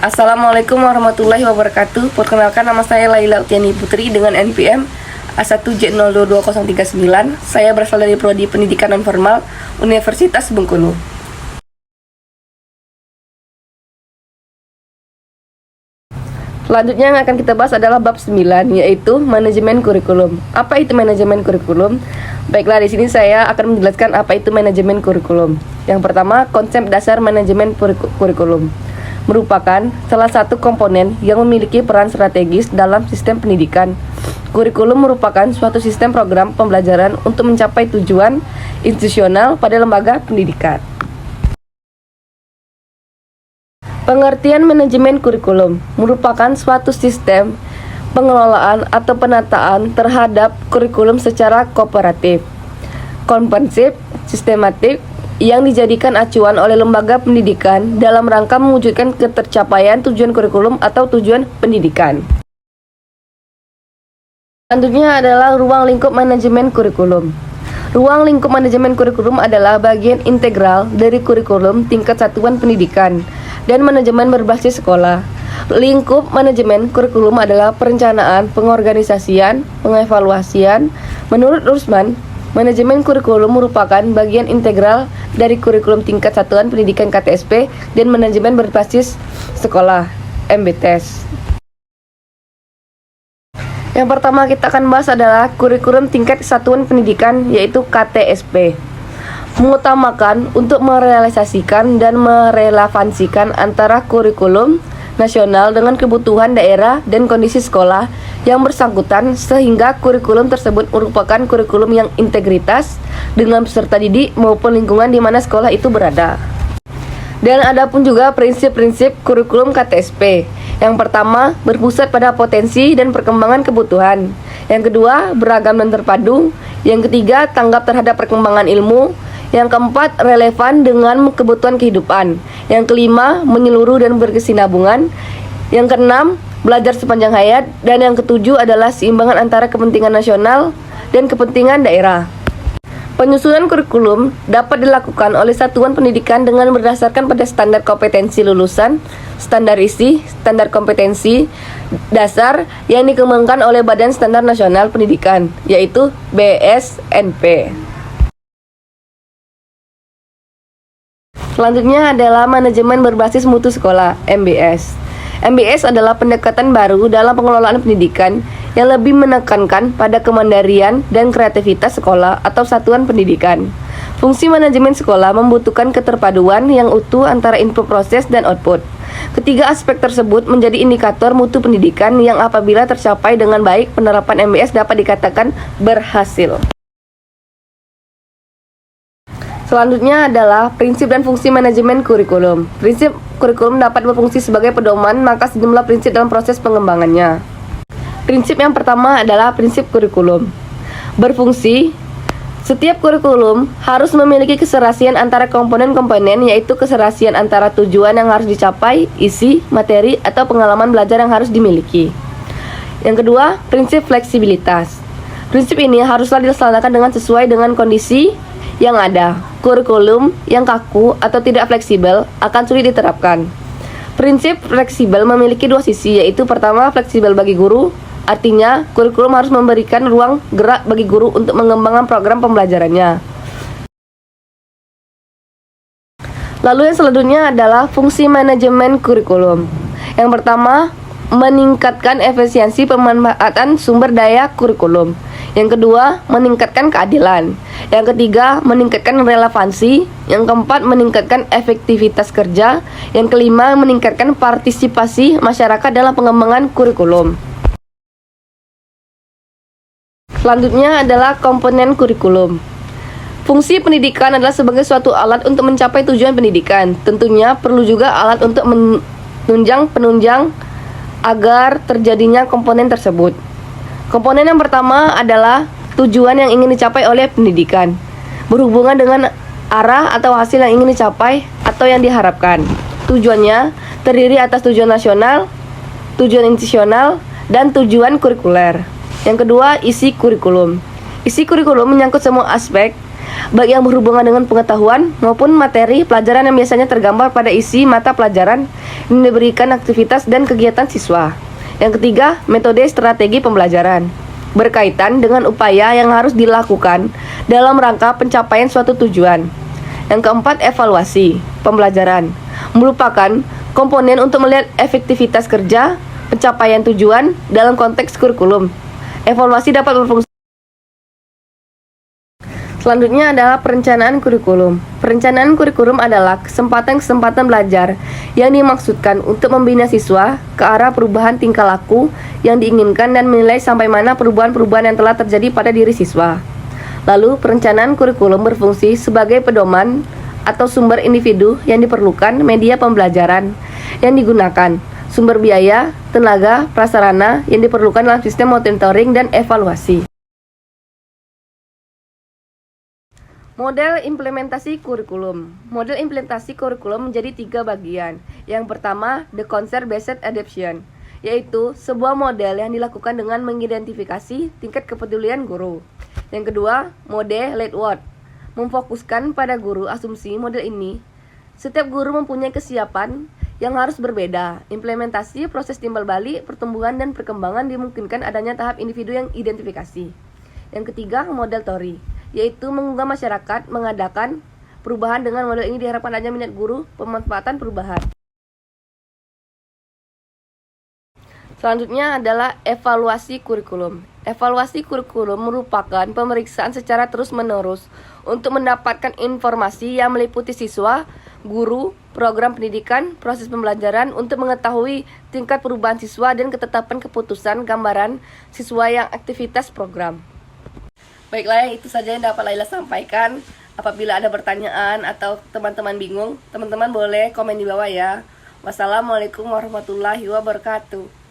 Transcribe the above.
Assalamualaikum warahmatullahi wabarakatuh. Perkenalkan, nama saya Laila Utiani Putri dengan NPM A1J022039. Saya berasal dari Prodi Pendidikan Non-Formal Universitas Bengkulu. Selanjutnya yang akan kita bahas adalah bab 9, yaitu manajemen kurikulum. Apa itu manajemen kurikulum? Baiklah, di sini saya akan menjelaskan apa itu manajemen kurikulum. Yang pertama, konsep dasar manajemen kurikulum merupakan salah satu komponen yang memiliki peran strategis dalam sistem pendidikan. Kurikulum merupakan suatu sistem program pembelajaran untuk mencapai tujuan institusional pada lembaga pendidikan. Pengertian manajemen kurikulum merupakan suatu sistem pengelolaan atau penataan terhadap kurikulum secara kooperatif, komprehensif, sistematik, yang dijadikan acuan oleh lembaga pendidikan dalam rangka mewujudkan ketercapaian tujuan kurikulum atau tujuan pendidikan. Selanjutnya adalah ruang lingkup manajemen kurikulum. Ruang lingkup manajemen kurikulum adalah bagian integral dari kurikulum tingkat satuan pendidikan dan manajemen berbasis sekolah. Lingkup manajemen kurikulum adalah perencanaan, pengorganisasian, pengevaluasian. Menurut Rusman, manajemen kurikulum merupakan bagian integral dari kurikulum tingkat satuan pendidikan KTSP dan manajemen berbasis sekolah MBTS. Yang pertama kita akan bahas adalah kurikulum tingkat satuan pendidikan, yaitu KTSP. Mengutamakan untuk merealisasikan dan merelevansikan antara kurikulum nasional dengan kebutuhan daerah dan kondisi sekolah yang bersangkutan, sehingga kurikulum tersebut merupakan kurikulum yang integritas dengan peserta didik maupun lingkungan di mana sekolah itu berada. Dan ada pun juga prinsip-prinsip kurikulum KTSP. Yang pertama, berpusat pada potensi dan perkembangan kebutuhan. Yang kedua, beragam dan terpadu. Yang ketiga, tanggap terhadap perkembangan ilmu. Yang keempat, relevan dengan kebutuhan kehidupan. Yang kelima, menyeluruh dan berkesinambungan. Yang keenam, belajar sepanjang hayat. Dan yang ketujuh adalah seimbangan antara kepentingan nasional dan kepentingan daerah. Penyusunan kurikulum dapat dilakukan oleh satuan pendidikan dengan berdasarkan pada standar kompetensi lulusan, standar isi, standar kompetensi dasar yang dikembangkan oleh Badan Standar Nasional Pendidikan, yaitu BSNP. Selanjutnya adalah manajemen berbasis mutu sekolah, MBS. MBS adalah pendekatan baru dalam pengelolaan pendidikan yang lebih menekankan pada kemandirian dan kreativitas sekolah atau satuan pendidikan. Fungsi manajemen sekolah membutuhkan keterpaduan yang utuh antara input proses dan output. Ketiga aspek tersebut menjadi indikator mutu pendidikan yang apabila tercapai dengan baik, penerapan MBS dapat dikatakan berhasil. Selanjutnya adalah prinsip dan fungsi manajemen kurikulum. Prinsip kurikulum dapat berfungsi sebagai pedoman, maka sejumlah prinsip dalam proses pengembangannya. Prinsip yang pertama adalah prinsip kurikulum. Berfungsi, setiap kurikulum harus memiliki keserasian antara komponen-komponen, yaitu keserasian antara tujuan yang harus dicapai, isi, materi, atau pengalaman belajar yang harus dimiliki. Yang kedua, prinsip fleksibilitas. Prinsip ini haruslah dilaksanakan dengan sesuai dengan kondisi yang ada. Kurikulum yang kaku atau tidak fleksibel akan sulit diterapkan. Prinsip fleksibel memiliki dua sisi, yaitu pertama, fleksibel bagi guru. Artinya, kurikulum harus memberikan ruang gerak bagi guru untuk mengembangkan program pembelajarannya. Lalu yang selanjutnya adalah fungsi manajemen kurikulum. Yang pertama, meningkatkan efisiensi pemanfaatan sumber daya kurikulum. Yang kedua, meningkatkan keadilan. Yang ketiga, meningkatkan relevansi. Yang keempat, meningkatkan efektivitas kerja. Yang kelima, meningkatkan partisipasi masyarakat dalam pengembangan kurikulum. Selanjutnya adalah komponen kurikulum. Fungsi pendidikan adalah sebagai suatu alat untuk mencapai tujuan pendidikan. Tentunya perlu juga alat untuk penunjang agar terjadinya komponen tersebut. Komponen yang pertama adalah tujuan yang ingin dicapai oleh pendidikan, berhubungan dengan arah atau hasil yang ingin dicapai atau yang diharapkan. Tujuannya terdiri atas tujuan nasional, tujuan institusional, dan tujuan kurikuler. Yang kedua, isi kurikulum. Isi kurikulum menyangkut semua aspek baik yang berhubungan dengan pengetahuan maupun materi pelajaran yang biasanya tergambar pada isi mata pelajaran yang diberikan aktivitas dan kegiatan siswa. Yang ketiga, metode strategi pembelajaran berkaitan dengan upaya yang harus dilakukan dalam rangka pencapaian suatu tujuan. Yang keempat, evaluasi pembelajaran merupakan komponen untuk melihat efektivitas kerja pencapaian tujuan dalam konteks kurikulum. Evaluasi dapat berfungsi. Selanjutnya adalah perencanaan kurikulum. Perencanaan kurikulum adalah kesempatan-kesempatan belajar yang dimaksudkan untuk membina siswa ke arah perubahan tingkah laku yang diinginkan dan menilai sampai mana perubahan-perubahan yang telah terjadi pada diri siswa. Lalu, perencanaan kurikulum berfungsi sebagai pedoman atau sumber individu yang diperlukan media pembelajaran yang digunakan, sumber biaya, tenaga, prasarana yang diperlukan dalam sistem monitoring dan evaluasi. Model implementasi kurikulum. Model implementasi kurikulum menjadi 3 bagian. Yang pertama, the concept-based adaptation, yaitu sebuah model yang dilakukan dengan mengidentifikasi tingkat kepedulian guru. Yang kedua, mode Lightward, memfokuskan pada guru. Asumsi model ini, setiap guru mempunyai kesiapan yang harus berbeda. Implementasi proses timbal balik, pertumbuhan dan perkembangan dimungkinkan adanya tahap individu yang identifikasi. Yang ketiga, model Tori, yaitu menggugah masyarakat mengadakan perubahan. Dengan model ini diharapkan adanya minat guru, pemanfaatan perubahan. Selanjutnya adalah evaluasi kurikulum. Evaluasi kurikulum merupakan pemeriksaan secara terus-menerus untuk mendapatkan informasi yang meliputi siswa, guru, program pendidikan, proses pembelajaran untuk mengetahui tingkat perubahan siswa dan ketetapan keputusan gambaran siswa yang aktivitas program. Baiklah, itu saja yang dapat Laila sampaikan. Apabila ada pertanyaan atau teman-teman bingung, teman-teman boleh komen di bawah ya. Wassalamualaikum warahmatullahi wabarakatuh.